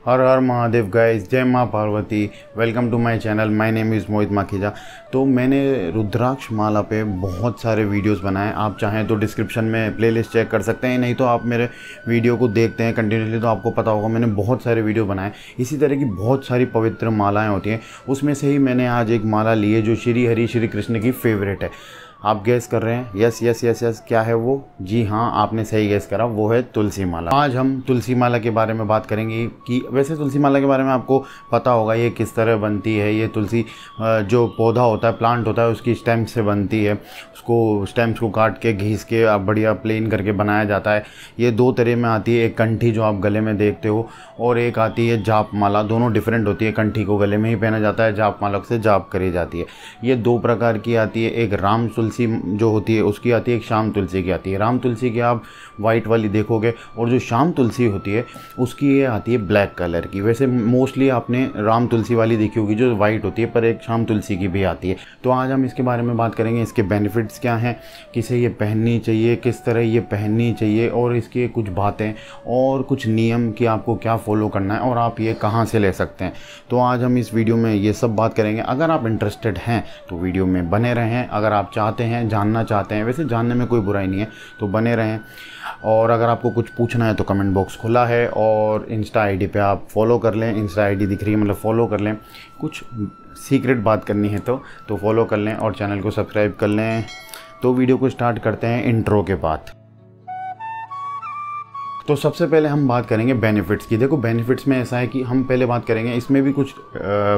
हर हर Mahadev guys, जय माँ Parvati. Welcome to my channel. My name is Mohit Makhija. तो मैंने रुद्राक्ष माला पे बहुत सारे वीडियोस बनाए। आप चाहें तो डिस्क्रिप्शन में प्लेलिस्ट चेक कर सकते हैं, नहीं तो आप मेरे वीडियो को देखते हैं कंटिन्यूसली तो आपको पता होगा मैंने बहुत सारे वीडियो बनाए। इसी तरह की बहुत सारी पवित्र मालाएँ होती हैं, उसमें से ही मैंने आज एक माला ली है जो श्री हरि श्री कृष्ण की फेवरेट है। आप गैस कर रहे हैं? यस यस यस यस, क्या है वो? जी हाँ, आपने सही गैस करा, वो है तुलसी माला। आज हम तुलसी माला के बारे में बात करेंगे कि वैसे तुलसी माला के बारे में आपको पता होगा ये किस तरह बनती है। ये तुलसी जो पौधा होता है, प्लांट होता है, उसकी स्टेम से बनती है। उसको स्टेम्स को काट के घिस के बढ़िया प्लेन करके बनाया जाता है। ये दो तरह में आती है, एक कंठी जो आप गले में देखते हो और एक आती है जाप माला। दोनों डिफरेंट होती है। कंठी को गले में ही पहना जाता है, जाप माला से जाप करी जाती है। ये दो प्रकार की आती है, एक राम तुलसी जो होती है उसकी आती है, एक शाम तुलसी की आती है। राम तुलसी की आप वाइट वाली देखोगे और जो शाम तुलसी होती है उसकी ये आती है ब्लैक कलर की। वैसे मोस्टली आपने राम तुलसी वाली देखी होगी जो वाइट होती है, पर एक शाम तुलसी की भी आती है। तो आज हम इसके बारे में बात करेंगे, इसके बेनिफिट्स क्या हैं, किसे ये पहननी चाहिए, किस तरह ये पहननी चाहिए और इसकी कुछ बातें और कुछ नियम कि आपको क्या फॉलो करना है और आप ये कहाँ से ले सकते हैं। तो आज हम इस वीडियो में ये सब बात करेंगे। अगर आप इंटरेस्टेड हैं तो वीडियो में बने रहें। अगर आप चाहते हैं, जानना चाहते हैं, वैसे जानने में कोई बुराई नहीं है, तो बने रहें। और अगर आपको कुछ पूछना है तो कमेंट बॉक्स खुला है और इंस्टा आईडी पे आप फॉलो कर लें। इंस्टा आईडी दिख रही है, मतलब फॉलो कर लें। कुछ सीक्रेट बात करनी है तो फॉलो कर लें और चैनल को सब्सक्राइब कर लें। तो वीडियो को स्टार्ट करते हैं इंट्रो के बाद। तो सबसे पहले हम बात करेंगे बेनिफिट्स की। देखो बेनिफिट्स में ऐसा है कि हम पहले बात करेंगे, इसमें भी कुछ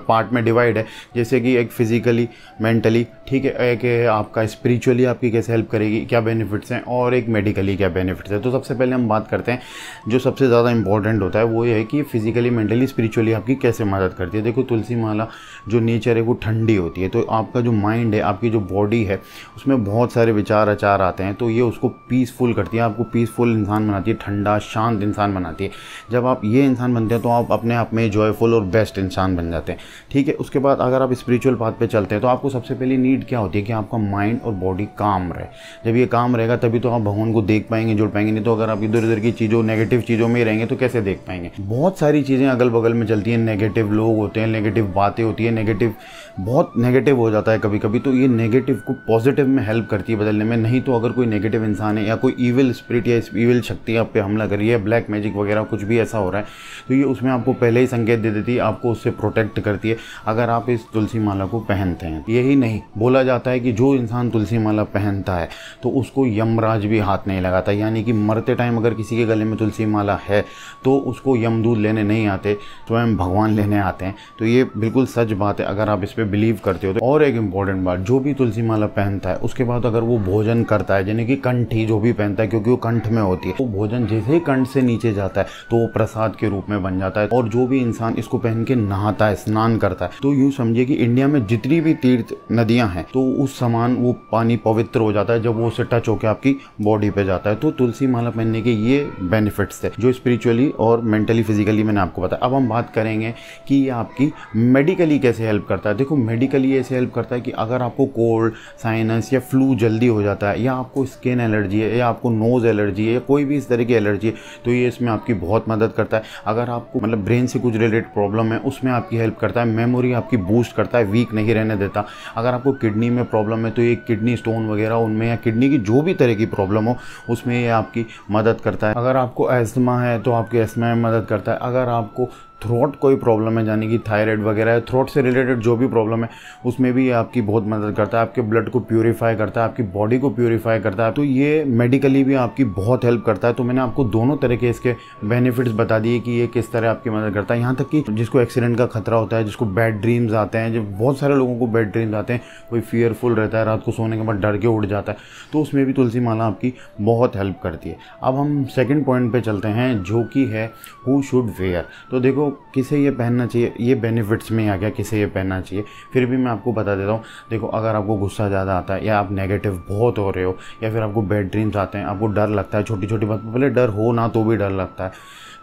पार्ट में डिवाइड है, जैसे कि एक फिजिकली, मेंटली, ठीक है, एक है आपका स्पिरिचुअली आपकी कैसे हेल्प करेगी, क्या बेनिफिट्स हैं, और एक मेडिकली क्या बेनिफिट्स है। तो सबसे पहले हम बात करते हैं जो सबसे ज़्यादा इंपॉर्टेंट होता है, वो ये है कि फिजिकली, मेंटली, स्पिरिचुअली आपकी कैसे मदद करती है। देखो तुलसी माला जो नेचर है वो ठंडी होती है, तो आपका जो माइंड है, आपकी जो बॉडी है, उसमें बहुत सारे विचार आचार आते हैं, तो ये उसको पीसफुल करती है, आपको पीसफुल इंसान बनाती है, ठंडा शांत इंसान बनाती है। जब आप ये इंसान बनते हैं तो आप अपने आप में जॉयफुल और बेस्ट इंसान बन जाते हैं, ठीक है। उसके बाद अगर आप स्पिरिचुअल पाथ पे चलते हैं तो आपको सबसे पहली नीड क्या होती है कि आपका माइंड और बॉडी काम रहे। जब ये काम रहेगा तभी तो आप भगवान को देख पाएंगे, जुड़ पाएंगे। नहीं तो अगर आप इधर उधर की चीज़ों, नेगेटिव चीज़ों में ही रहेंगे तो कैसे देख पाएंगे। बहुत सारी चीज़ें अगल बगल में चलती हैं, नेगेटिव लोग होते हैं, नेगेटिव बातें होती है, नेगेटिव बहुत नेगेटिव हो जाता है कभी कभी। तो ये नेगेटिव को पॉजिटिव में हेल्प करती है बदलने में। नहीं तो अगर कोई नेगेटिव इंसान है या कोई ईविल स्पिरिट या ईविल शक्ति आप पे हमला कर रही है, ब्लैक मैजिक वगैरह कुछ भी ऐसा हो रहा है, तो ये उसमें आपको पहले ही संकेत दे देती है, आपको उससे प्रोटेक्ट करती है अगर आप इस तुलसी माला को पहनते हैं। यही नहीं, बोला जाता है कि जो इंसान तुलसी माला पहनता है तो उसको यमराज भी हाथ नहीं लगाता। यानी कि मरते टाइम अगर किसी के गले में तुलसी माला है तो उसको यमदूत लेने नहीं आते, स्वयं भगवान लेने आते हैं। तो ये बिल्कुल सच बात है अगर आप इस पर बिलीव करते हो तो। और एक इंपॉर्टेंट बात, जो भी तुलसी माला पहनता है उसके बाद अगर वो भोजन करता है, यानी कि कंठी जो भी पहनता है, क्योंकि वो कंठ में होती है, वो भोजन जैसे ही कंठ से नीचे जाता है तो वो प्रसाद के रूप में बन जाता है। और जो भी इंसान इसको पहन के नहाता है, स्नान करता है, तो यूँ समझिए कि इंडिया में जितनी भी तीर्थ नदियाँ हैं तो उस समान वो पानी पवित्र हो जाता है जब वो उससे टच होकर आपकी बॉडी पे जाता है। तो तुलसी माला पहनने के ये बेनिफिट्स थे जो स्पिरिचुअली और मेंटली, फिजिकली मैंने आपको बताया। अब हम बात करेंगे कि ये आपकी मेडिकली कैसे हेल्प करता है। देखो मेडिकली ऐसे हेल्प करता है कि अगर आपको कोल्ड, साइनस या फ्लू जल्दी हो जाता है, या आपको स्किन एलर्जी है, या आपको नोज़ एलर्जी है, या कोई भी इस तरह की एलर्जी है, तो ये इसमें आपकी बहुत मदद करता है। अगर आपको मतलब ब्रेन से कुछ रिलेटेड प्रॉब्लम है उसमें आपकी हेल्प करता है। मेमोरी आपकी बूस्ट करता है, वीक नहीं रहने देता। अगर आपको किडनी में प्रॉब्लम है तो ये किडनी स्टोन वगैरह उनमें, या किडनी की जो भी तरह की प्रॉब्लम हो उसमें ये आपकी मदद करता है। अगर आपको एस्थमा है तो आपके एस्थमा में मदद करता है। अगर आपको थ्रोट कोई प्रॉब्लम है, यानी कि थायराइड वगैरह है, थ्रोट से रिलेटेड जो भी प्रॉब्लम है उसमें भी ये आपकी बहुत मदद करता है। आपके ब्लड को प्यूरीफाई करता है, आपकी बॉडी को प्यूरीफाई करता है। तो ये मेडिकली भी आपकी बहुत हेल्प करता है। तो मैंने आपको दोनों तरह के इसके बेनिफिट्स बता दिए कि ये किस तरह आपकी मदद करता है। यहाँ तक कि जिसको एक्सीडेंट का खतरा होता है, जिसको बैड ड्रीम्स आते हैं, जब बहुत सारे लोगों को बैड ड्रीम्स आते हैं, कोई फियरफुल रहता है, रात को सोने के बाद डर के उठ जाता है, तो उसमें भी तुलसी माला आपकी बहुत हेल्प करती है। अब हम सेकेंड पॉइंट पर चलते हैं जो कि है हु शुड वेयर। तो देखो किसे ये पहनना चाहिए, ये बेनिफिट्स में आ गया किसे ये पहनना चाहिए। फिर भी मैं आपको बता देता हूँ। देखो अगर आपको गुस्सा ज़्यादा आता है, या आप नेगेटिव बहुत हो रहे हो, या फिर आपको बैड ड्रीम्स आते हैं, आपको डर लगता है, छोटी छोटी बात पर भले डर हो ना तो भी डर लगता है,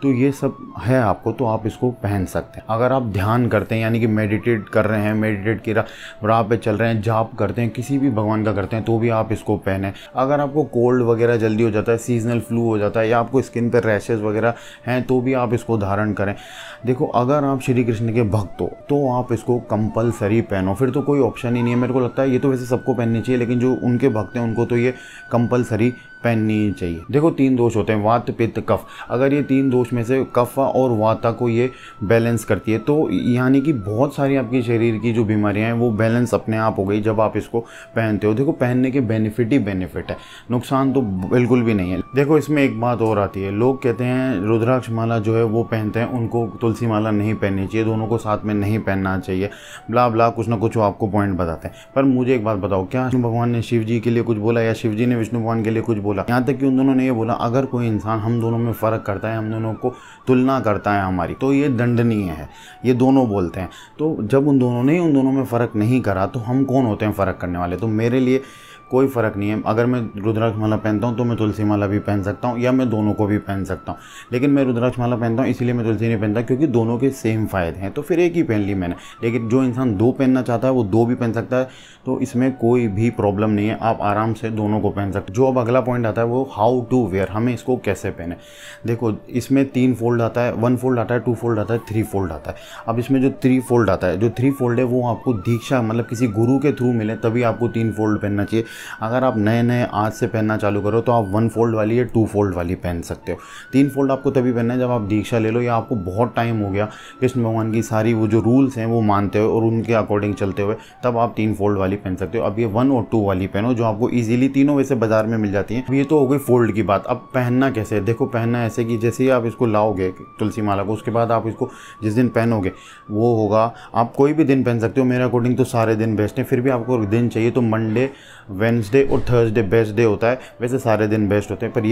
तो ये सब है आपको, तो आप इसको पहन सकते हैं। अगर आप ध्यान करते हैं यानी कि मेडिटेट कर रहे हैं, मेडिटेट की राह पे चल रहे हैं, जाप करते हैं, किसी भी भगवान का करते हैं, तो भी आप इसको पहने। अगर आपको कोल्ड वगैरह जल्दी हो जाता है, सीजनल फ्लू हो जाता है, या आपको स्किन पर रैशेज वगैरह हैं, तो भी आप इसको धारण करें। देखो अगर आप श्री कृष्ण के भक्त हो तो आप इसको कंपलसरी पहनो, फिर तो कोई ऑप्शन ही नहीं है। मेरे को लगता है ये तो वैसे सबको पहननी चाहिए, लेकिन जो उनके भक्त हैं उनको तो ये कंपलसरी पहननी चाहिए। देखो 3 दोष होते हैं, वात पित्त कफ। अगर ये 3 दोष में से कफ और वाता को ये बैलेंस करती है, तो यानी कि बहुत सारी आपकी शरीर की जो बीमारियां हैं वो बैलेंस अपने आप हो गई जब आप इसको पहनते हो। देखो पहनने के बेनिफिट ही बेनिफिट है, नुकसान तो बिल्कुल भी नहीं है। देखो इसमें एक बात और आती है, लोग कहते हैं रुद्राक्ष माला जो है वो पहनते हैं, उनको तुलसी माला नहीं पहननी चाहिए, दोनों को साथ में नहीं पहनना चाहिए, ब्ला ब्ला कुछ ना कुछ वो आपको पॉइंट बताते हैं। पर मुझे एक बात बताओ, क्या विष्णु भगवान ने शिव जी के लिए कुछ बोला या शिव जी ने विष्णु भगवान के लिए कुछ बोला? यहाँ तक कि उन दोनों ने ये बोला अगर कोई इंसान हम दोनों में फ़र्क करता है, हम दोनों को तुलना करता है हमारी, तो ये दंडनीय है। ये दोनों बोलते हैं। तो जब उन दोनों में फ़र्क नहीं करा तो हम कौन होते हैं फ़र्क करने वाले? तो मेरे लिए कोई फ़र्क नहीं है। अगर मैं रुद्राक्ष माला पहनता हूँ तो मैं तुलसी माला भी पहन सकता हूँ, या मैं दोनों को भी पहन सकता हूँ। लेकिन मैं रुद्राक्ष माला पहनता हूँ इसीलिए मैं तुलसी नहीं पहनता, क्योंकि दोनों के सेम फ़ायदे हैं, तो फिर एक ही पहन ली मैंने। लेकिन जो इंसान 2 पहनना चाहता है वो 2 भी पहन सकता है, तो इसमें कोई भी प्रॉब्लम नहीं है, आप आराम से दोनों को पहन सकते। जो अब अगला पॉइंट आता है वो हाउ टू वेयर, हमें इसको कैसे पहने। देखो इसमें 3 फोल्ड आता है, 1 फोल्ड आता है, 2 फोल्ड आता है, 3 फोल्ड आता है। अब इसमें जो 3 फोल्ड आता है, जो 3 फोल्ड है वो आपको दीक्षा मतलब किसी गुरु के थ्रू मिले तभी आपको 3 फोल्ड पहनना चाहिए। अगर आप नए आज से पहनना चालू करो तो आप 1 फोल्ड वाली या 2 फोल्ड वाली पहन सकते हो। 3 फोल्ड आपको तभी पहनना है जब आप दीक्षा ले लो, या आपको बहुत टाइम हो गया कृष्ण भगवान की सारी वो जो रूल्स हैं वो मानते हो और उनके अकॉर्डिंग चलते हुए, तब आप 3 फोल्ड वाली पहन सकते हो। अब ये 1 और 2 वाली पहनो जो आपको इजीली, तीनों वैसे बाजार में मिल जाती हैं। अब ये तो हो गई फोल्ड की बात। अब पहनना कैसे है? देखो पहनना ऐसे कि जैसे ही आप इसको लाओगे तुलसी माला को, उसके बाद आप इसको जिस दिन पहनोगे वो होगा, आप कोई भी दिन पहन सकते हो, मेरे अकॉर्डिंग तो सारे दिन बेस्ट हैं। फिर भी आपको दिन चाहिए तो मंडे, वेडनेसडे और थर्सडे बेस्ट डे होता है। वैसे सारे दिन बेस्ट होते हैं, पर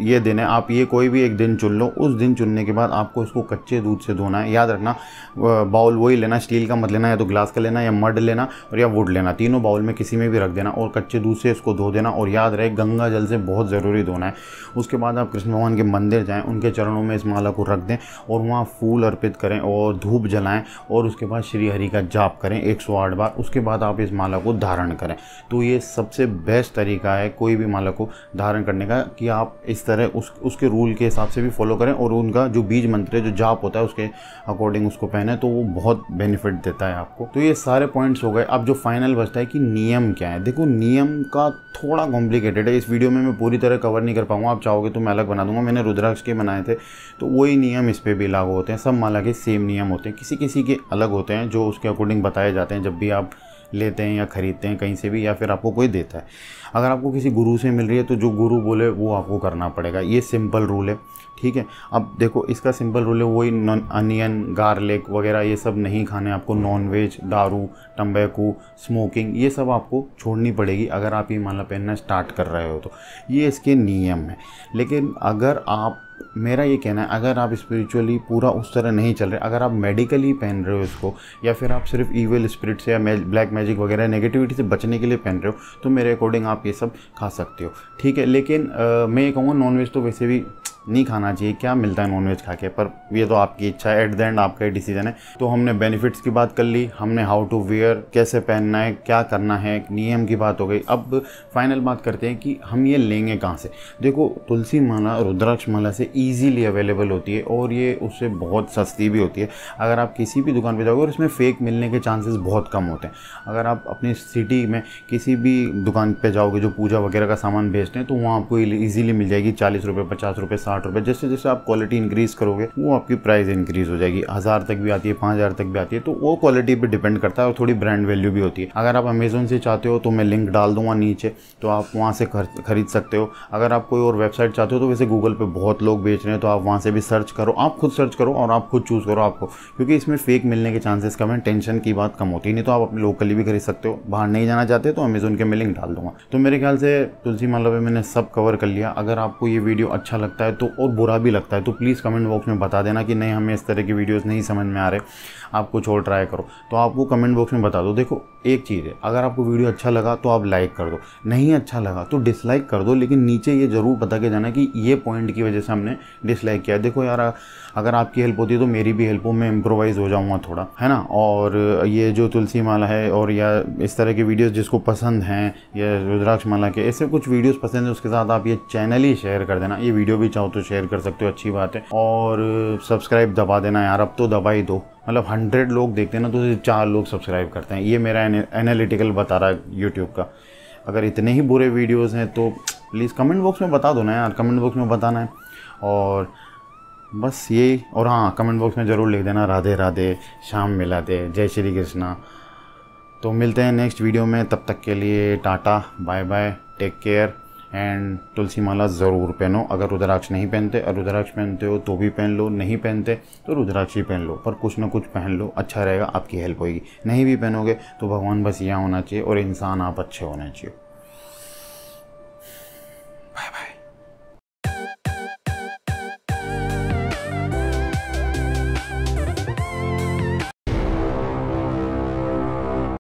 ये दिन है, आप ये कोई भी एक दिन चुन लो। उस दिन चुनने के बाद आपको इसको कच्चे दूध से धोना है। याद रखना बाउल वही लेना, स्टील का मत लेना, या तो ग्लास का लेना, या मड लेना और या वुड लेना, तीनों बाउल में किसी में भी रख देना और कच्चे दूध से इसको धो देना। और याद रहे गंगा जल से बहुत ज़रूरी धोना है। उसके बाद आप कृष्ण भगवान के मंदिर जाएँ, उनके चरणों में इस माला को रख दें और वहाँ फूल अर्पित करें और धूप जलाएँ, और उसके बाद श्री हरि का जाप करें 108 बार। उसके बाद आप इस माला को धारण करें। तो ये सबसे बेस्ट तरीका है कोई भी माला को धारण करने का, कि आप इस तरह उसके रूल के हिसाब से भी फॉलो करें और उनका जो बीज मंत्र है, जो जाप होता है, उसके अकॉर्डिंग उसको पहने, तो वो बहुत बेनिफिट देता है आपको। तो ये सारे पॉइंट्स हो गए। अब जो फाइनल बचता है कि नियम क्या है। देखो नियम का थोड़ा कॉम्प्लिकेटेड है, इस वीडियो में मैं पूरी तरह कवर नहीं कर पाऊंगा। आप चाहोगे तो मैं अलग बना दूंगा। मैंने रुद्राक्ष के बनाए थे, तो वही नियम इस पर भी लागू होते हैं। सब माला के सेम नियम होते हैं, किसी किसी के अलग होते हैं जो उसके अकॉर्डिंग बताए जाते हैं जब भी आप लेते हैं या ख़रीदते हैं कहीं से भी, या फिर आपको कोई देता है। अगर आपको किसी गुरु से मिल रही है तो जो गुरु बोले वो आपको करना पड़ेगा। ये सिंपल रूल है, ठीक है। अब देखो इसका सिंपल रूल है वही, अनियन, गार्लिक वगैरह ये सब नहीं खाने आपको। नॉनवेज, दारू, तंबाकू, स्मोकिंग ये सब आपको छोड़नी पड़ेगी अगर आप ये माला पहनना स्टार्ट कर रहे हो तो। ये इसके नियम है। लेकिन अगर आप, मेरा ये कहना है, अगर आप स्पिरिचुअली पूरा उस तरह नहीं चल रहे, अगर आप मेडिकली पहन रहे हो इसको, या फिर आप सिर्फ ईविल स्पिरिट से या ब्लैक मैजिक वगैरह नेगेटिविटी से बचने के लिए पहन रहे हो, तो मेरे अकॉर्डिंग आप ये सब खा सकते हो, ठीक है। लेकिन मैं ये कहूँगा नॉनवेज तो वैसे भी नहीं खाना चाहिए। क्या मिलता है नॉनवेज खा के? पर ये तो आपकी इच्छा है, एट द एंड आपका ही डिसीजन है। तो हमने बेनिफिट्स की बात कर ली, हमने हाउ टू वेयर, कैसे पहनना है, क्या करना है, नियम की बात हो गई। अब फाइनल बात करते हैं कि हम ये लेंगे कहाँ से। देखो तुलसी माला रुद्राक्ष माला से ईजीली अवेलेबल होती है और ये उससे बहुत सस्ती भी होती है। अगर आप किसी भी दुकान पर जाओगे, और इसमें फेक मिलने के चांसेस बहुत कम होते हैं। अगर आप अपनी सिटी में किसी भी दुकान पर जाओगे जो पूजा वगैरह का सामान बेचते हैं, तो वहाँ आपको ईजिली मिल जाएगी 40 रुपये, 50 रुपये, 60 रुपये। जैसे जैसे आप क्वालिटी इंक्रीज़ करोगे वो आपकी प्राइस इंक्रीज़ हो जाएगी। 1000 तक भी आती है, 5000 तक भी आती है। तो वो क्वालिटी पे डिपेंड करता है और थोड़ी ब्रांड वैल्यू भी होती है। अगर आप अमेज़ोन से चाहते हो तो मैं लिंक डाल दूंगा नीचे, तो आप वहाँ से खरीद सकते हो। अगर आप कोई और वेबसाइट चाहते हो तो वैसे गूगल पे बहुत लोग बेच रहे हैं, तो आप वहाँ से भी सर्च करो। आप खुद सर्च करो और आप खुद चूज़ करो आपको, क्योंकि इसमें फेक मिलने के चांसेस कम है। टेंशन की बात कम होती है। नहीं तो आप अपने लोकली भी खरीद सकते हो। बाहर नहीं जाना चाहते तो अमेज़ोन के मैं लिंक डाल दूंगा। तो मेरे ख्याल से तुलसी माला पे मैंने सब कवर कर लिया। अगर आपको ये वीडियो अच्छा लगता है तो और बुरा भी लगता है, तो प्लीज़ कमेंट बॉक्स में बता देना कि नहीं हमें इस तरह की वीडियोस नहीं समझ में आ रहे, आप कुछ और ट्राई करो, तो आप वो कमेंट बॉक्स में बता दो। देखो एक चीज़ है, अगर आपको वीडियो अच्छा लगा तो आप लाइक कर दो, नहीं अच्छा लगा तो डिसलाइक कर दो, लेकिन नीचे ये ज़रूर बता के जाना कि ये पॉइंट की वजह से हमने डिसलाइक किया। देखो यार, अगर आपकी हेल्प होती है तो मेरी भी हेल्प हो, मैं इम्प्रोवाइज़ हो जाऊँगा थोड़ा, है ना। और ये जो तुलसी माला है और या इस तरह की वीडियोस जिसको पसंद हैं, या रुद्राक्ष माला के ऐसे कुछ वीडियोस पसंद है, उसके साथ आप ये चैनल ही शेयर कर देना। ये वीडियो भी चाहो तो शेयर कर सकते हो, अच्छी बात है। और सब्सक्राइब दबा देना यार, अब तो दबा ही दो। मतलब 100 लोग देखते हैं ना तो 4 लोग सब्सक्राइब करते हैं, ये मेरा एनालिटिकल बता रहा है यूट्यूब का। अगर इतने ही बुरे वीडियोज़ हैं तो प्लीज़ कमेंट बॉक्स में बता दो ना यार, कमेंट बॉक्स में बताना है। और बस ये, और हाँ कमेंट बॉक्स में ज़रूर लिख देना राधे राधे, शाम मिला दे, जय श्री कृष्णा। तो मिलते हैं नेक्स्ट वीडियो में, तब तक के लिए tata bye bye, take care. And तुलसी माला ज़रूर पहनो, अगर रुद्राक्ष नहीं पहनते, और रुद्राक्ष पहनते हो तो भी पहन लो, नहीं पहनते तो रुद्राक्ष ही पहन लो, पर कुछ ना कुछ पहन लो, अच्छा रहेगा, आपकी हेल्प होगी। नहीं भी पहनोगे तो भगवान बस यहाँ होना चाहिए और इंसान आप अच्छे होने चाहिए।